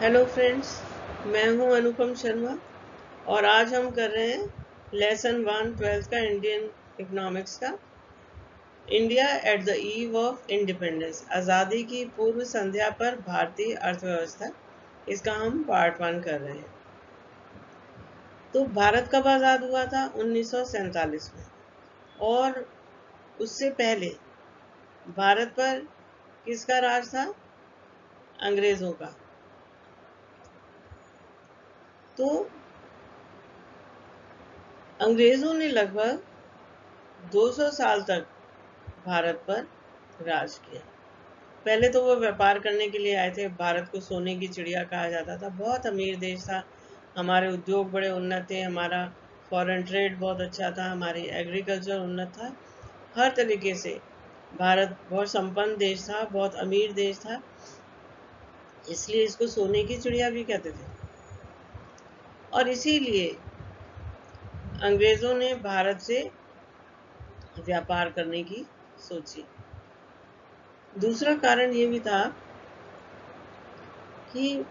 Hello friends, मैं हूं अनुपम शर्मा और आज हम कर रहे हैं लेसन 1 12th का इंडियन इकोनॉमिक्स का। India at the eve of independence, आज़ादी की पूर्व संध्या पर भारतीय अर्थव्यवस्था, इसका हम पार्ट 1 कर रहे हैं। तो भारत कब आज़ाद हुआ था? 1947 में। और उससे पहले भारत पर किसका राज था? अंग्रेज़ों का। तो अंग्रेज़ों ने लगभग 200 साल तक भारत पर राज किया। पहले तो वो व्यापार करने के लिए आए थे। भारत को सोने की चिड़िया कहा जाता था, बहुत अमीर देश था, हमारे उद्योग बड़े उन्नत थे, हमारा फॉरेन ट्रेड बहुत अच्छा था, हमारी एग्रीकल्चर उन्नत था, हर तरीके से भारत बहुत संपन्न देश था, बहुत अमीर देश था, इसलिए इसको सोने की चिड़िया भी कहते थे। और इसीलिए अंग्रेज़ों ने भारत से व्यापार करने की सोची। दूसरा कारण ये भी था कि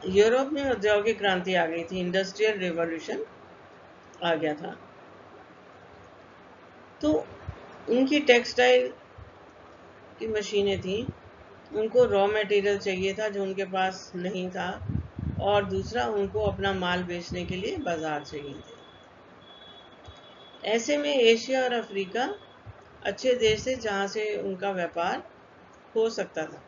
यूरोप में औद्योगिक क्रांति आ गई थी, इंडस्ट्रियल रिवॉल्यूशन आ गया था। तो उनकी टेक्सटाइल की मशीनें थी, उनको रॉ मटेरियल चाहिए था जो उनके पास नहीं था, और दूसरा उनको अपना माल बेचने के लिए बाजार चाहिए थे। ऐसे में एशिया और अफ्रीका अच्छे देश थे जहाँ से उनका व्यापार हो सकता था।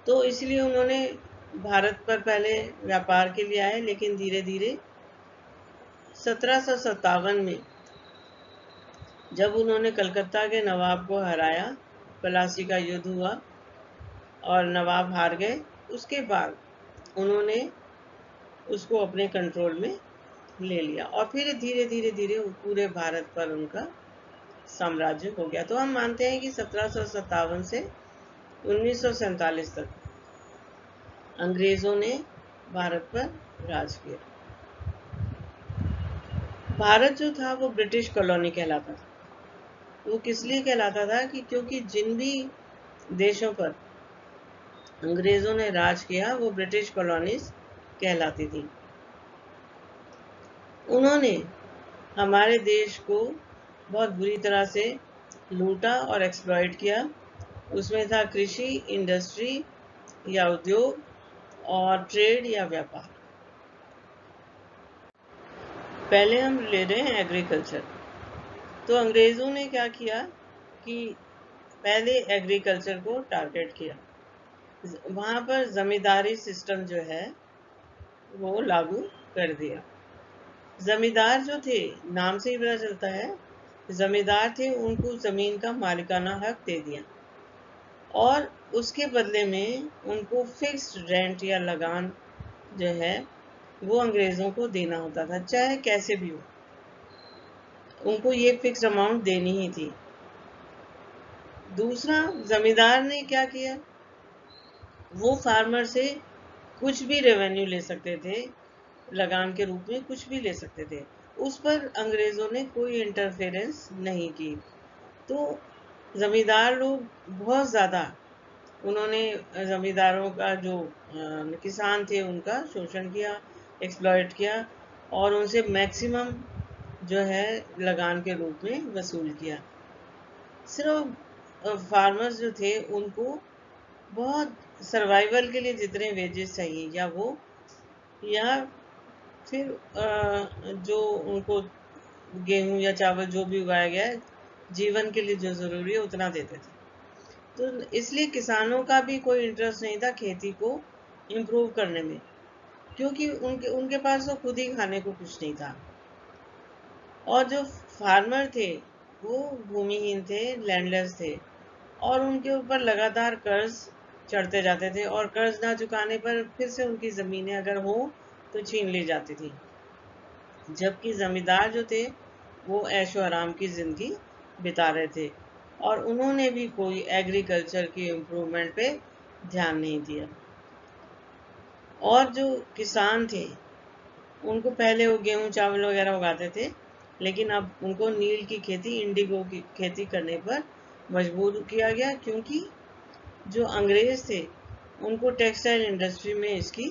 तो इसलिए उन्होंने भारत पर पहले व्यापार के लिए आए, लेकिन धीरे धीरे 1757 में जब उन्होंने कलकत्ता के नवाब को हराया, प्लासी का युद्ध हुआ और नवाब हार गए, उसके बाद उन्होंने उसको अपने कंट्रोल में ले लिया और फिर धीरे धीरे धीरे पूरे भारत पर उनका साम्राज्य हो गया। तो हम मानते हैं कि 1757 से 1947 तक अंग्रेजों ने भारत पर राज किया। भारत जो था वो ब्रिटिश कॉलोनी कहलाता था। वो किस लिए कहलाता था कि क्योंकि जिन भी देशों पर अंग्रेजों ने राज किया वो ब्रिटिश कॉलोनीज कहलाती थी। उन्होंने हमारे देश को बहुत बुरी तरह से लूटा और एक्सप्लॉइट किया। उसमें था कृषि, इंडस्ट्री या उद्योग, और ट्रेड या व्यापार। पहले हम ले रहे हैं एग्रीकल्चर। तो अंग्रेजों ने क्या किया कि पहले एग्रीकल्चर को टारगेट किया। वहाँ पर जमींदारी सिस्टम जो है वो लागू कर दिया। जमींदार जो थे, नाम से ही पता चलता है, जमींदार थे, उनको जमीन का मालिकाना हक दे दिया और उसके बदले में उनको फिक्स्ड रेंट या लगान जो है वो अंग्रेजों को देना होता था, चाहे कैसे भी हो, उनको ये फिक्स अमाउंट देनी ही थी। दूसरा, जमींदार ने क्या किया, वो फार्मर से कुछ भी रेवेन्यू ले सकते थे, लगान के रूप में कुछ भी ले सकते थे, उस पर अंग्रेजों ने कोई इंटरफेरेंस नहीं की। तो जमींदार लोग बहुत ज़्यादा, उन्होंने जमींदारों का जो किसान थे उनका शोषण किया, एक्सप्लॉइट किया और उनसे मैक्सिमम जो है लगान के रूप में वसूल किया। सिर्फ फार्मर्स जो थे उनको बहुत सर्वाइवल के लिए जितने वेजेस चाहिए, या वो या फिर जो उनको गेहूं या चावल जो भी उगाया गया है जीवन के लिए जो ज़रूरी है उतना देते थे। तो इसलिए किसानों का भी कोई इंटरेस्ट नहीं था खेती को इम्प्रूव करने में, क्योंकि उनके उनके पास तो खुद ही खाने को कुछ नहीं था। और जो फार्मर थे वो भूमिहीन थे, लैंडलेस थे, और उनके ऊपर लगातार कर्ज चढ़ते जाते थे और कर्ज ना चुकाने पर फिर से उनकी ज़मीनें अगर हो तो छीन ली जाती थी। जबकि ज़मींदार जो थे वो ऐशो आराम की ज़िंदगी बिता रहे थे और उन्होंने भी कोई एग्रीकल्चर की इम्प्रूवमेंट पे ध्यान नहीं दिया। और जो किसान थे उनको पहले वो गेहूं चावल वगैरह उगाते थे, लेकिन अब उनको नील की खेती, इंडिगो की खेती करने पर मजबूर किया गया, क्योंकि जो अंग्रेज थे उनको टेक्सटाइल इंडस्ट्री में इसकी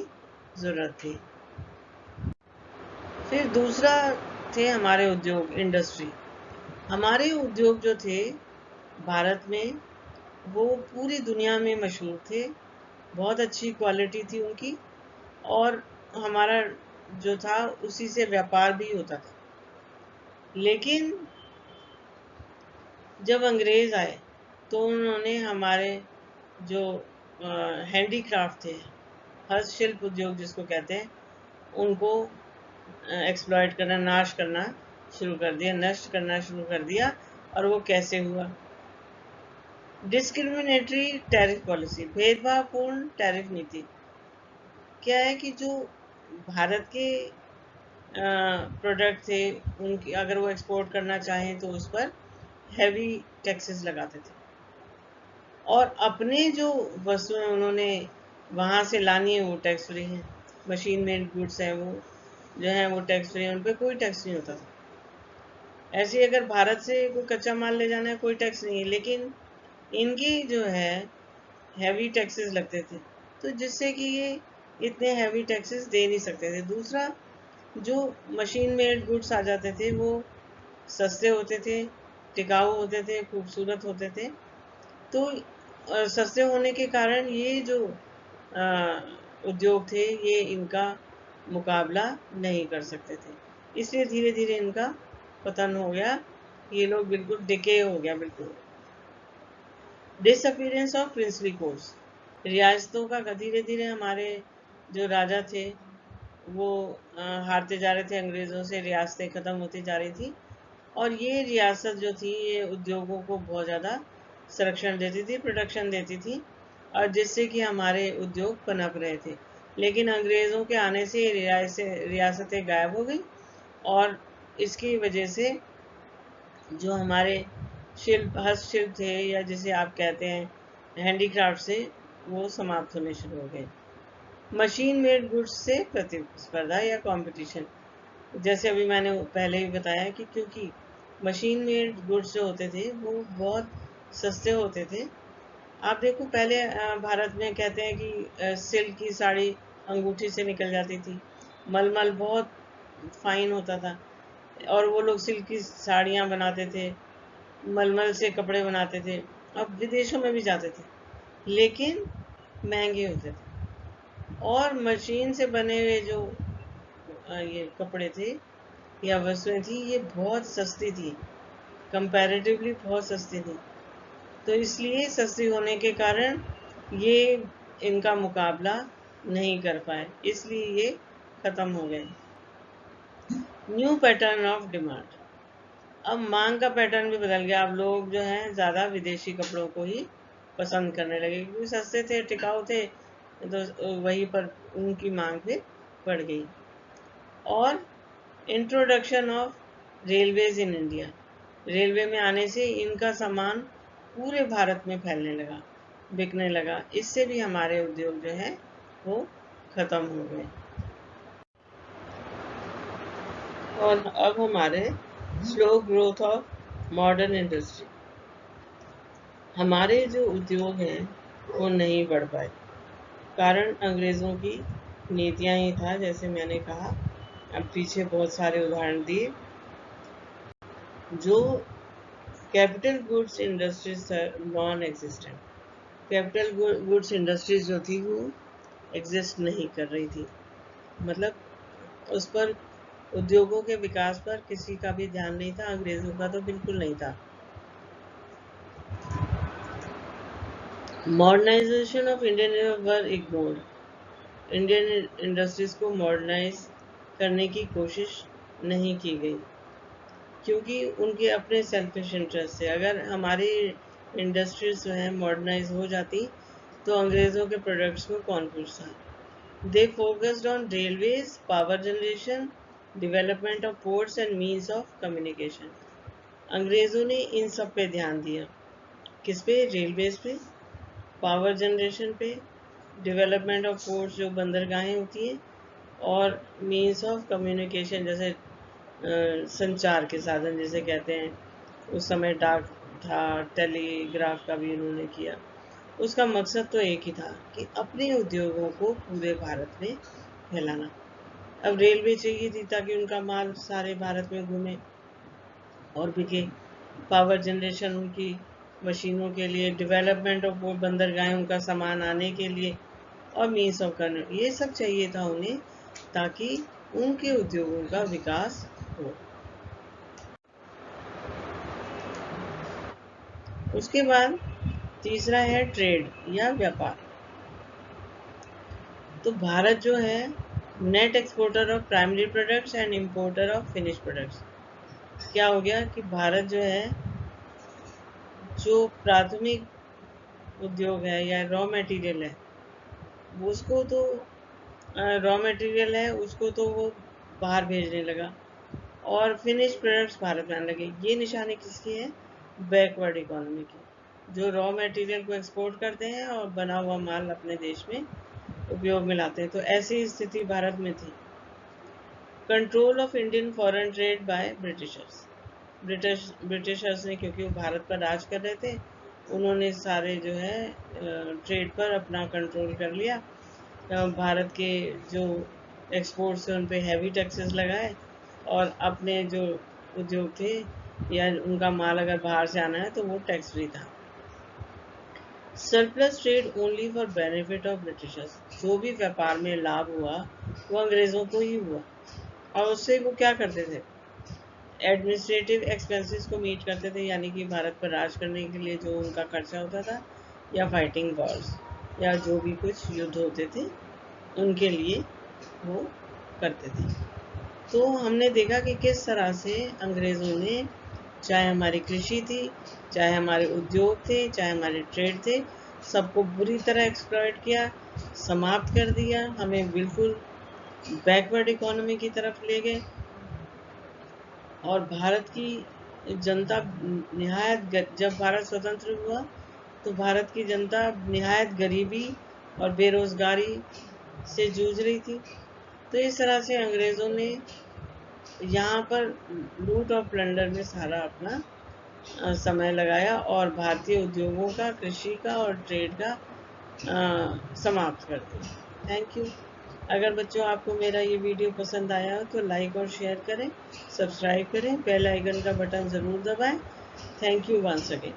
ज़रूरत थी। फिर दूसरा थे हमारे उद्योग, इंडस्ट्री। हमारे उद्योग जो थे भारत में, वो पूरी दुनिया में मशहूर थे, बहुत अच्छी क्वालिटी थी उनकी, और हमारा जो था उसी से व्यापार भी होता था। लेकिन जब अंग्रेज़ आए तो उन्होंने हमारे जो हैंडीक्राफ्ट थे, हस्तशिल्प उद्योग जिसको कहते हैं, उनको एक्सप्लॉइट करना, नाश करना शुरू कर दिया, नष्ट करना शुरू कर दिया। और वो कैसे हुआ? डिस्क्रिमिनेटरी टैरिफ पॉलिसी, भेदभावपूर्ण टैरिफ नीति। क्या है कि जो भारत के प्रोडक्ट थे, उनकी अगर वो एक्सपोर्ट करना चाहें तो उस पर हैवी टैक्सेस लगाते थे, और अपने जो वस्तुएं उन्होंने वहाँ से लानी है वो टैक्स फ्री हैं। मशीन मेड गुड्स हैं, वो जो है वो टैक्स फ्री है, उन पर कोई टैक्स नहीं होता था। ऐसे अगर भारत से कोई कच्चा माल ले जाना है, कोई टैक्स नहीं है, लेकिन इनकी जो है हैवी टैक्सेस लगते थे, तो जिससे कि ये इतने हैवी टैक्सेस दे नहीं सकते थे। दूसरा, जो मशीन मेड गुड्स आ जाते थे वो सस्ते होते थे, टिकाऊ होते थे, खूबसूरत होते थे। तो सस्ते होने के कारण ये जो उद्योग थे, ये इनका मुकाबला नहीं कर सकते थे, इसलिए धीरे धीरे इनका पतन हो गया। ये लोग बिल्कुल डिके हो गया, बिल्कुल। डिसअपीयरेंस ऑफ प्रिंसली कोर्ट्स, रियासतों का धीरे धीरे हमारे जो राजा थे वो हारते जा रहे थे अंग्रेज़ों से, रियासतें ख़त्म होती जा रही थी, और ये रियासत जो थी ये उद्योगों को बहुत ज़्यादा संरक्षण देती थी, प्रोटेक्शन देती थी, और जिससे कि हमारे उद्योग पनप रहे थे। लेकिन अंग्रेज़ों के आने से रियासतें गायब हो गई, और इसकी वजह से जो हमारे हस्तशिल्प थे, या जिसे आप कहते हैं हैंडीक्राफ्ट से, वो समाप्त होने शुरू हो गए। मशीन मेड गुड्स से प्रतिस्पर्धा या कंपटीशन, जैसे अभी मैंने पहले ही बताया कि क्योंकि मशीन मेड गुड्स जो होते थे वो बहुत सस्ते होते थे। आप देखो, पहले भारत में कहते हैं कि सिल्क की साड़ी अंगूठी से निकल जाती थी, मलमल बहुत फाइन होता था, और वो लोग सिल्क की साड़ियाँ बनाते थे, मलमल से कपड़े बनाते थे, अब विदेशों में भी जाते थे, लेकिन महंगे होते थे। और मशीन से बने हुए जो ये कपड़े थे या वस्तुएं थी, ये बहुत सस्ती थी, कंपैरेटिवली बहुत सस्ती थी। तो इसलिए सस्ती होने के कारण ये इनका मुकाबला नहीं कर पाए, इसलिए ये ख़त्म हो गए। न्यू पैटर्न ऑफ डिमांड, अब मांग का पैटर्न भी बदल गया। अब लोग जो हैं ज़्यादा विदेशी कपड़ों को ही पसंद करने लगे, क्योंकि सस्ते थे, टिकाऊ थे, तो वहीं पर उनकी मांग फिर बढ़ गई। और introduction of railways in India, railway में आने से इनका सामान पूरे भारत में फैलने लगा, बिकने लगा, इससे भी हमारे उद्योग जो है वो ख़त्म हो गए। और अब हमारे slow growth of modern industry, हमारे जो उद्योग हैं वो नहीं बढ़ पाए, कारण अंग्रेज़ों की नीतियाँ ही था, जैसे मैंने कहा। अब पीछे बहुत सारे उदाहरण दिए। जो capital goods industries non existent, capital goods industries जो थी वो एग्जिस्ट नहीं कर रही थी, मतलब उस पर, उद्योगों के विकास पर किसी का भी ध्यान नहीं था, अंग्रेज़ों का तो बिल्कुल नहीं था। Modernization of Indian were ignored, Indian industries को मॉडर्नाइज करने की कोशिश नहीं की गई, क्योंकि उनके अपने सेल्फिश इंटरेस्ट थे। अगर हमारी इंडस्ट्रीज जो हैं मॉडर्नाइज हो जाती तो अंग्रेज़ों के प्रोडक्ट्स को कौन पूछता। They focused on railways, power generation, development of ports and means of communication. अंग्रेज़ों ने इन सब पे ध्यान दिया। किस पे? रेलवेज पे, पावर जनरेशन पे, डेवलपमेंट ऑफ पोर्ट्स जो बंदरगाहें होती हैं, और मीन्स ऑफ कम्युनिकेशन जैसे संचार के साधन जिसे कहते हैं। उस समय डाक था, टेलीग्राफ का भी उन्होंने किया। उसका मकसद तो एक ही था कि अपने उद्योगों को पूरे भारत में फैलाना। अब रेलवे चाहिए थी ताकि उनका माल सारे भारत में घूमे और बिके। पावर जनरेशन उनकी मशीनों के लिए, डेवलपमेंट ऑफ वो बंदरगाहें उनका सामान आने के लिए, और मीन्स ऑफ कन्वर्ट, ये सब चाहिए था उन्हें ताकि उनके उद्योगों का विकास हो। उसके बाद तीसरा है ट्रेड या व्यापार। तो भारत जो है net exporter of primary products and importer of finish products. क्या हो गया कि भारत जो है जो प्राथमिक उद्योग है या रॉ मटेरियल है, उसको तो रॉ मटेरियल है उसको तो वो बाहर भेजने लगा, और फिनिश प्रोडक्ट्स भारत में आने लगे। ये निशानी किसकी है? बैकवर्ड इकोनॉमी की, जो रॉ मटेरियल को एक्सपोर्ट करते हैं और बना हुआ माल अपने देश में उपयोग में लाते हैं। तो ऐसी स्थिति भारत में थी। Control of Indian foreign trade by Britishers. Britishers ने, क्योंकि वो भारत पर राज कर रहे थे, उन्होंने सारे जो है ट्रेड पर अपना कंट्रोल कर लिया। भारत के जो एक्सपोर्ट से उन पे हैवी टैक्सेस लगाए, और अपने जो उद्योग थे या उनका माल अगर बाहर से आना है तो वो टैक्स फ्री था। Surplus trade only for benefit of Britishers. जो भी व्यापार में लाभ हुआ वो अंग्रेज़ों को ही हुआ, और उससे वो क्या करते थे? एडमिनिस्ट्रेटिव एक्सपेंसेस को मीट करते थे, यानी कि भारत पर राज करने के लिए जो उनका खर्चा होता था, या फाइटिंग वॉर्स, या जो भी कुछ युद्ध होते थे उनके लिए वो करते थे। तो हमने देखा कि किस तरह से अंग्रेज़ों ने, चाहे हमारी कृषि थी, चाहे हमारे उद्योग थे, चाहे हमारे ट्रेड थे, सबको बुरी तरह एक्सप्लॉइट किया, समाप्त कर दिया, हमें बिल्कुल बैकवर्ड इकोनॉमी की तरफ ले गए। और भारत की जनता निहायत, जब भारत स्वतंत्र हुआ तो भारत की जनता निहायत गरीबी और बेरोजगारी से जूझ रही थी। तो इस तरह से अंग्रेज़ों ने यहाँ पर लूट और प्लंडर में सारा अपना समय लगाया, और भारतीय उद्योगों का, कृषि का और ट्रेड का समाप्त कर दिया। Thank you. अगर बच्चों आपको मेरा ये वीडियो पसंद आया हो तो लाइक और शेयर करें, सब्सक्राइब करें, बेल आइकन का बटन ज़रूर दबाएं। Thank you once again.